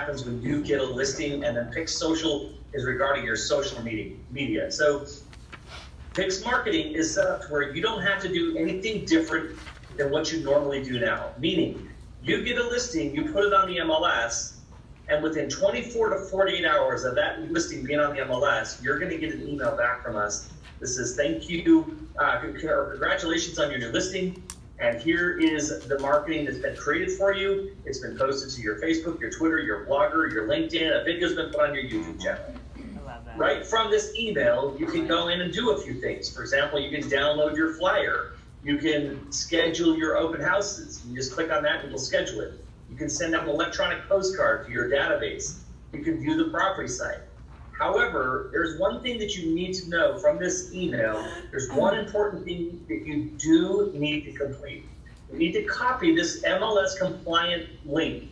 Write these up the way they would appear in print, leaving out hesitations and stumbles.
happens when you get a listing, and then Pix Social is regarding your social media. So Pix Marketing is set up to where you don't have to do anything different than what you normally do now. Meaning, you get a listing, you put it on the MLS, and within 24 to 48 hours of that listing being on the MLS, you're going to get an email back from us that says, thank you, congratulations on your new listing, and here is the marketing that's been created for you. It's been posted to your Facebook, your Twitter, your Blogger, your LinkedIn, a video's been put on your YouTube channel. Right from this email, you can go in and do a few things. For example, you can download your flyer. You can schedule your open houses. You just click on that and it'll schedule it. You can send out an electronic postcard to your database. You can view the property site. However, there's one thing that you need to know from this email. There's one important thing that you do need to complete. You need to copy this MLS compliant link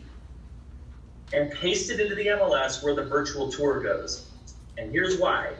and paste it into the MLS where the virtual tour goes. And here's why.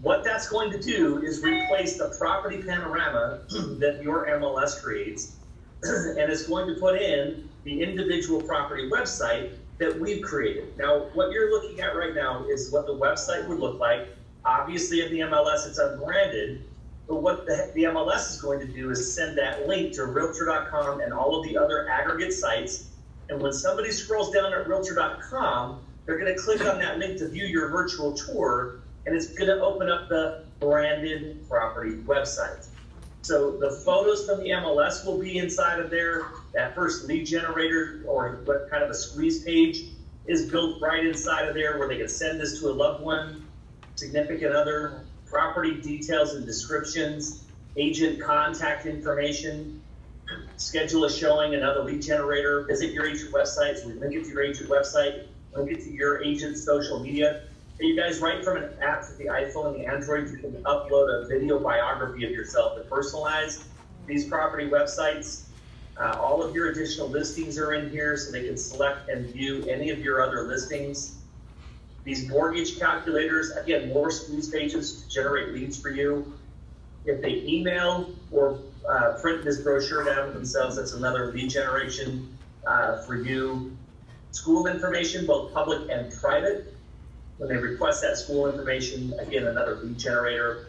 What that's going to do is replace the property panorama that your MLS creates, and it's going to put in the individual property website that we've created. Now, what you're looking at right now is what the website would look like. Obviously, in the MLS, it's unbranded, but what the MLS is going to do is send that link to Realtor.com and all of the other aggregate sites. And when somebody scrolls down at Realtor.com, they're going to click on that link to view your virtual tour, and it's going to open up the branded property website. So the photos from the MLS will be inside of there. That first lead generator, or what kind of a squeeze page, is built right inside of there where they can send this to a loved one, significant other, property details and descriptions, agent contact information, schedule a showing, another lead generator, visit your agent website. So we link it to your agent website, link it to your agent's social media. And you guys, right from an app for the iPhone and the Android, you can upload a video biography of yourself to personalize these property websites. All of your additional listings are in here, so they can select and view any of your other listings. These mortgage calculators, again, more squeeze pages to generate leads for you. If they email or print this brochure down themselves, that's another lead generation for you. School information, both public and private. When they request that school information, again, another lead generator.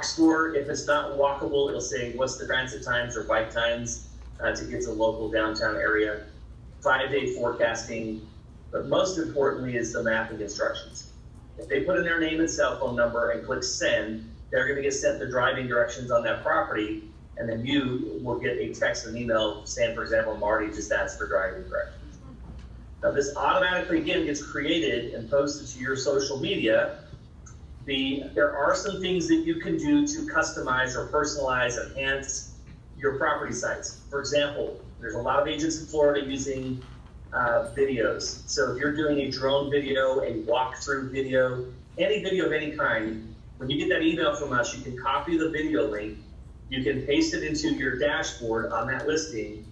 Store, if it's not walkable, it'll say what's the transit times or bike times to get to the local downtown area. 5-day forecasting, but most importantly is the mapping instructions. If they put in their name and cell phone number and click send, they're going to get sent the driving directions on that property, and then you will get a text and email saying, for example, Marty just asked for driving directions. Now this automatically, again, gets created and posted to your social media. There are some things that you can do to customize or personalize, enhance your property sites. For example, there's a lot of agents in Florida using videos. So if you're doing a drone video, a walkthrough video, any video of any kind, when you get that email from us, you can copy the video link, you can paste it into your dashboard on that listing.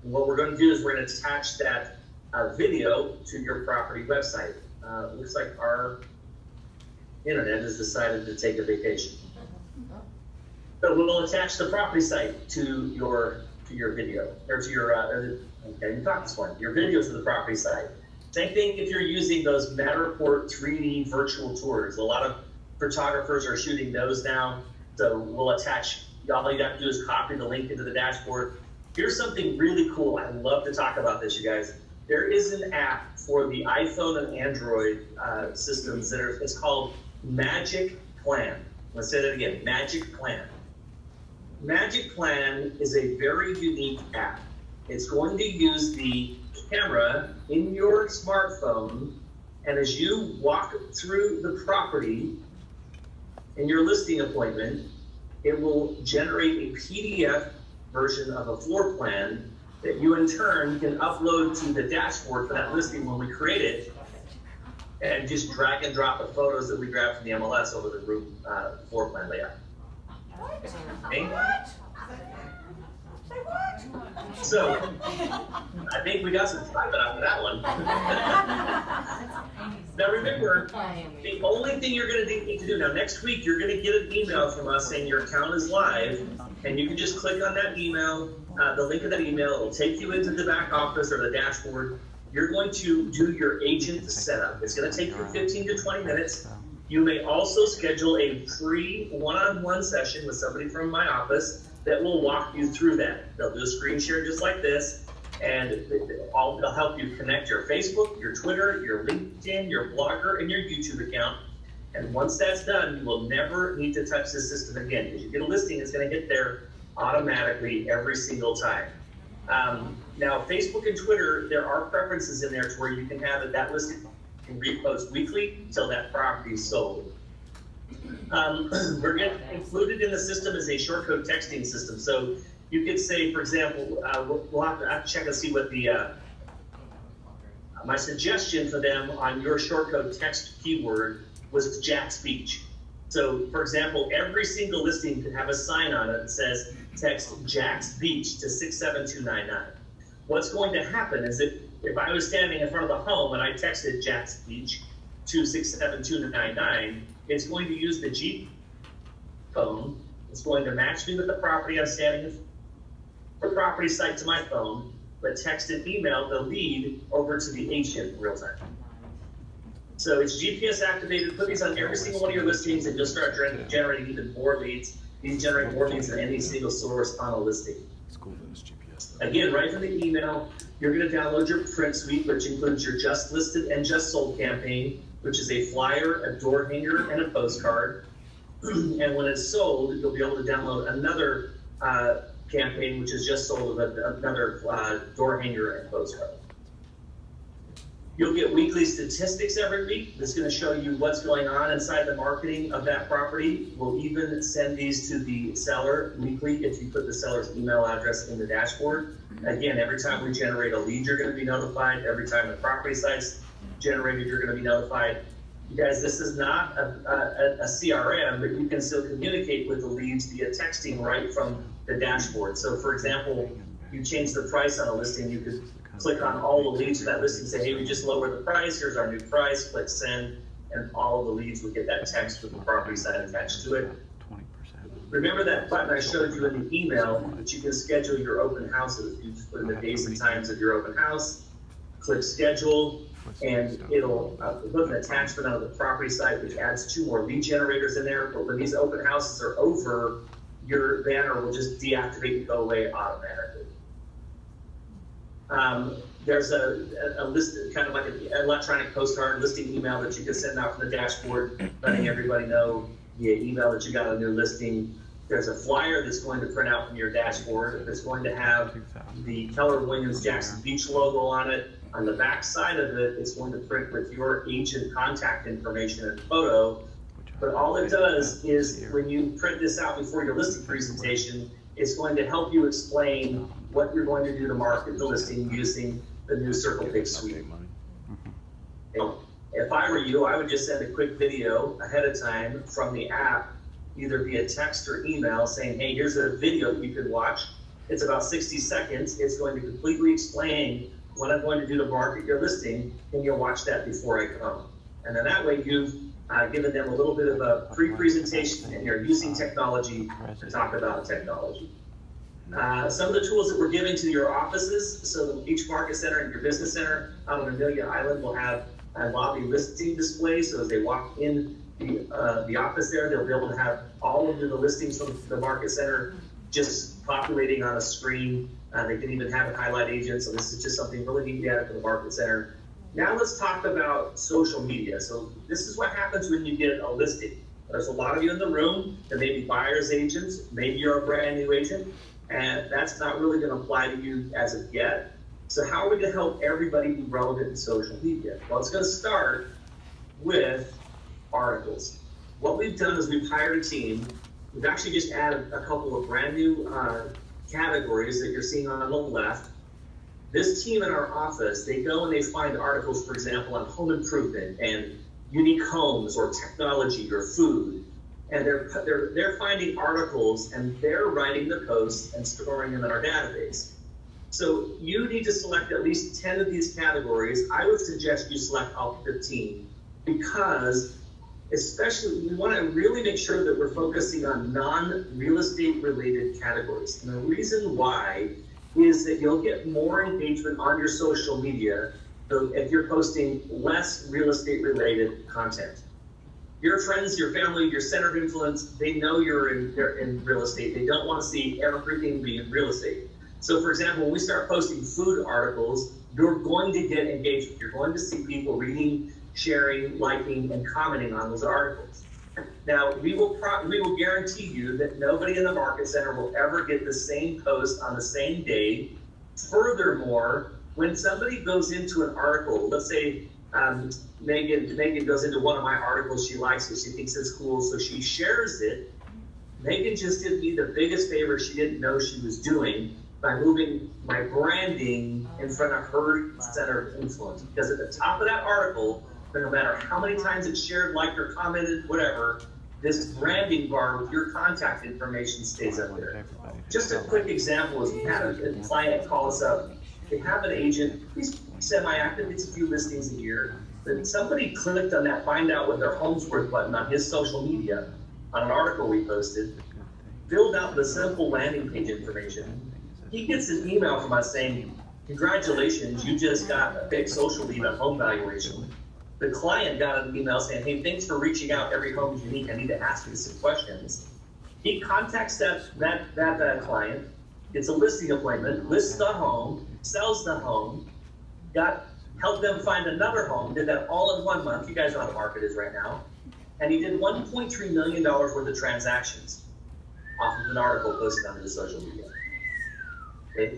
And what we're going to do is we're going to attach that video to your property website. Looks like our internet has decided to take a vacation. So we'll attach the property site to your video, or to your, okay, you got this one, your video to the property site. Same thing if you're using those Matterport 3D virtual tours. A lot of photographers are shooting those now. So we'll attach, all you have to do is copy the link into the dashboard. Here's something really cool. I love to talk about this, you guys. There is an app for the iPhone and Android systems it's called Magic Plan. Let's say that again, Magic Plan. Magic Plan is a very unique app. It's going to use the camera in your smartphone, and as you walk through the property in your listing appointment, it will generate a PDF version of a floor plan that you in turn can upload to the dashboard for that listing when we create it, and just drag and drop the photos that we grabbed from the MLS over the group floor plan layout. Okay? So, I think we got some time after that one. Now remember, the only thing you're going to need to do, now next week you're going to get an email from us saying your account is live, and you can just click on that email, the link of that email, it will take you into the back office or the dashboard. you're going to do your agent setup. It's going to take you 15 to 20 minutes. You may also schedule a free one-on-one session with somebody from my office that will walk you through that. They'll do a screen share just like this, and they'll help you connect your Facebook, your Twitter, your LinkedIn, your Blogger, and your YouTube account. And once that's done, you will never need to touch the system again. Because you get a listing, it's going to hit there automatically every single time. Now, Facebook and Twitter, there are preferences in there to where you can have that listing can repost weekly until that property is sold. We're included in the system as a short code texting system. So you could say, for example, we'll have to check and see what the my suggestion for them on your short code text keyword was Jack's Beach. So, for example, every single listing could have a sign on it that says text Jack's Beach to 67299. What's going to happen is that if I was standing in front of the home and I texted Jack's Beach to 67299, it's going to use the G phone. It's going to match me with the property I'm standing in the property site to my phone, but text and email the lead over to the agent in real time. So it's GPS activated. Put these on every single one of your listings, and you'll start generating even more leads. You generate more leads than any single source on a listing. Again, right from the email, you're going to download your print suite, which includes your just listed and just sold campaign, which is a flyer, a door hanger, and a postcard. And when it's sold, you'll be able to download another campaign, which is just sold with another door hanger and postcard. You'll get weekly statistics every week. That's going to show you what's going on inside the marketing of that property. We'll even send these to the seller weekly if you put the seller's email address in the dashboard. Again, every time we generate a lead, you're going to be notified. Every time the property site's generated, you're going to be notified. You guys, this is not a CRM, but you can still communicate with the leads via texting right from the dashboard. So, for example, you change the price on a listing, you could click on all the leads for that listing and say, hey, we just lowered the price, here's our new price, click send, and all of the leads will get that text with the property site attached to it. Remember that button I showed you in the email that you can schedule your open houses. You just put in the days and times of your open house, click schedule, and it'll put an attachment on the property site, which adds 2 more lead generators in there. But when these open houses are over, your banner will just deactivate and go away automatically. There's a list, kind of like an electronic postcard listing email that you can send out from the dashboard, letting everybody know via email that you got a new listing. There's a flyer that's going to print out from your dashboard that's going to have the Keller Williams Jackson Beach logo on it. On the back side of it, it's going to print with your agent contact information and photo. But all it does is when you print this out before your listing presentation, it's going to help you explain what you're going to do to market the listing using the new Circle Pix suite. If I were you, I would just send a quick video ahead of time from the app, either via text or email, saying, hey, here's a video that you can watch. It's about 60 seconds. It's going to completely explain what I'm going to do to market your listing, and you'll watch that before I come. And then that way you've given them a little bit of a pre-presentation, and you're using technology to talk about technology. Some of the tools that we're giving to your offices, so each market center and your business center on Amelia Island will have a lobby listing display. So as they walk in the office there, they'll be able to have all of the listings from the market center just populating on a screen. They can even have it highlight agents. So this is just something really neat to add for the market center. Now let's talk about social media. So this is what happens when you get a listing. There's a lot of you in the room that may be buyer's agents. Maybe you're a brand new agent, and that's not really going to apply to you as of yet. So how are we going to help everybody be relevant in social media? Well, it's going to start with articles. What we've done is we've hired a team. We've actually just added a couple of brand new categories that you're seeing on the left. This team in our office, they go and they find articles, for example, on home improvement and unique homes or technology or food. And they're finding articles and they're writing the posts and storing them in our database. So you need to select at least 10 of these categories. I would suggest you select all 15 because especially we want to really make sure that we're focusing on non-real estate related categories. And the reason why is that you'll get more engagement on your social media So if you're posting less real estate related content, your friends, your family, your center of influence, they know they're in real estate. They don't want to see everything being real estate. So for example, when we start posting food articles, you're going to get engagement. You're going to see people reading, sharing, liking, and commenting on those articles. Now, we will guarantee you that nobody in the market center will ever get the same post on the same day. Furthermore, when somebody goes into an article, let's say Megan goes into one of my articles, she likes it, she thinks it's cool, so she shares it. Megan just did me the biggest favor she didn't know she was doing by moving my branding in front of her center of influence. Because at the top of that article, no matter how many times it's shared, liked, or commented, whatever, this branding bar with your contact information stays up there. Just a quick example is we had a client call us up. They have an agent, he's semi-active, gets a few listings a year, but somebody clicked on that find out what their home's worth button on his social media, on an article we posted, filled out the simple landing page information. He gets an email from us saying, congratulations, you just got a big social lead on home valuation. The client got an email saying, hey, thanks for reaching out. Every home is unique. I need to ask you some questions. He contacts that client, gets a listing appointment, lists the home, sells the home, helped them find another home, did that all in 1 month. You guys know how the market is right now. And he did $1.3 million worth of transactions off of an article posted on his social media. Okay.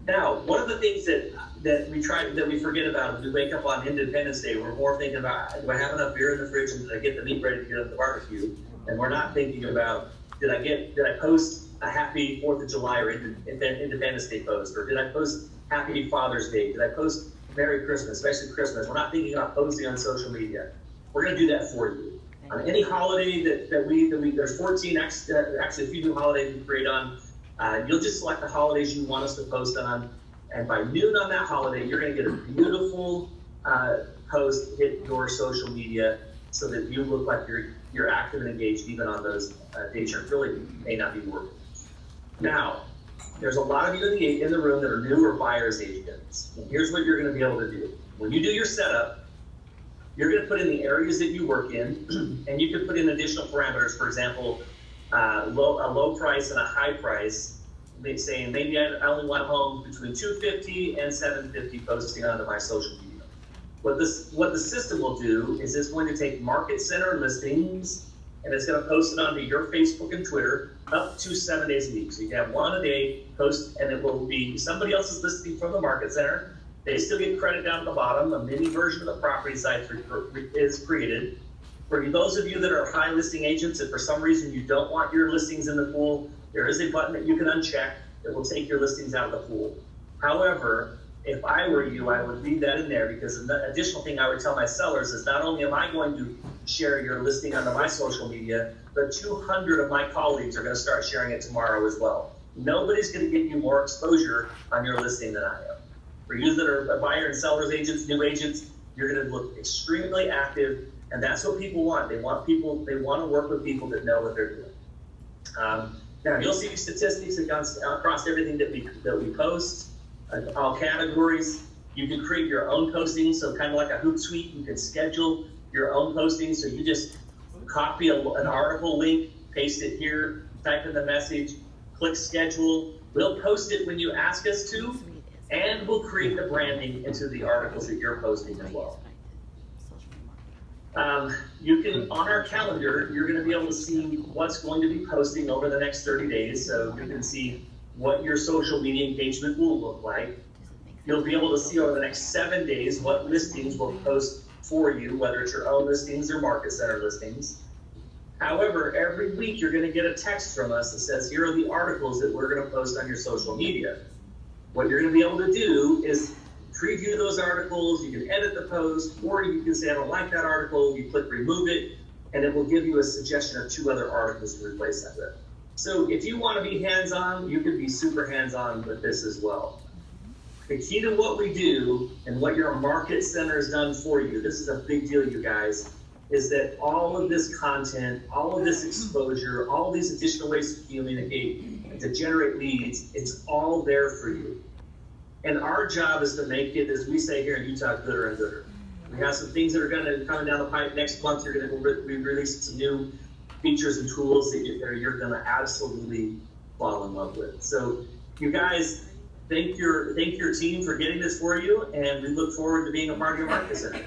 Now, one of the things that we forget about is we wake up on Independence Day, we're more thinking about, do I have enough beer in the fridge and did I get the meat ready to get at the barbecue? And we're not thinking about, did I post a happy 4th of July or Independence Day post? Or did I post happy Father's Day? Did I post Merry Christmas, especially Christmas? We're not thinking about posting on social media. We're gonna do that for you. On any holiday there's 14, actually a few new holidays we create on, you'll just select the holidays you want us to post on, and by noon on that holiday, you're going to get a beautiful post hit your social media so that you look like you're active and engaged even on those days you really may not be working. Now, there's a lot of you in the room that are new or buyer's agents. And here's what you're going to be able to do. When you do your setup, you're going to put in the areas that you work in, and you can put in additional parameters. For example, a low price and a high price, saying maybe I only want homes between $250 and $750 posting onto my social media. What the system will do is it's going to take market center listings and it's going to post it onto your Facebook and Twitter up to 7 days a week. So you can have one a day post, and it will be somebody else's listing from the market center. They still get credit down at the bottom. A mini version of the property site is created. For those of you that are high listing agents, and for some reason you don't want your listings in the pool, there is a button that you can uncheck that will take your listings out of the pool. However, if I were you, I would leave that in there, because the additional thing I would tell my sellers is not only am I going to share your listing onto my social media, but 200 of my colleagues are going to start sharing it tomorrow as well. Nobody's going to get you more exposure on your listing than I am. For you that are buyer and sellers agents, new agents, you're going to look extremely active, and that's what people want. They want to work with people that know what they're doing. Now you'll see statistics across everything that we post, all categories. You can create your own postings, so kind of like a Hootsuite, you can schedule your own postings. So you just copy an article link, paste it here, type in the message, click schedule. We'll post it when you ask us to, and we'll create the branding into the articles that you're posting as well. You can, on our calendar, you're going to be able to see what's going to be posting over the next 30 days. So you can see what your social media engagement will look like. You'll be able to see over the next 7 days what listings will post for you, whether it's your own listings or market center listings. However, every week you're going to get a text from us that says, here are the articles that we're going to post on your social media. What you're going to be able to do is preview those articles, you can edit the post, or you can say, I don't like that article, you click remove it, and it will give you a suggestion of 2 other articles to replace that with. So if you want to be hands-on, you can be super hands-on with this as well. The key to what we do and what your market center has done for you, this is a big deal, you guys, is that all of this content, all of this exposure, all these additional ways to communicate and to generate leads, it's all there for you. And our job is to make it, as we say here in Utah, gooder and gooder. We have some things that are going to come down the pipe next month. You're going to be releasing some new features and tools that you're going to absolutely fall in love with. So you guys, thank your team for getting this for you, and we look forward to being a part of your market center.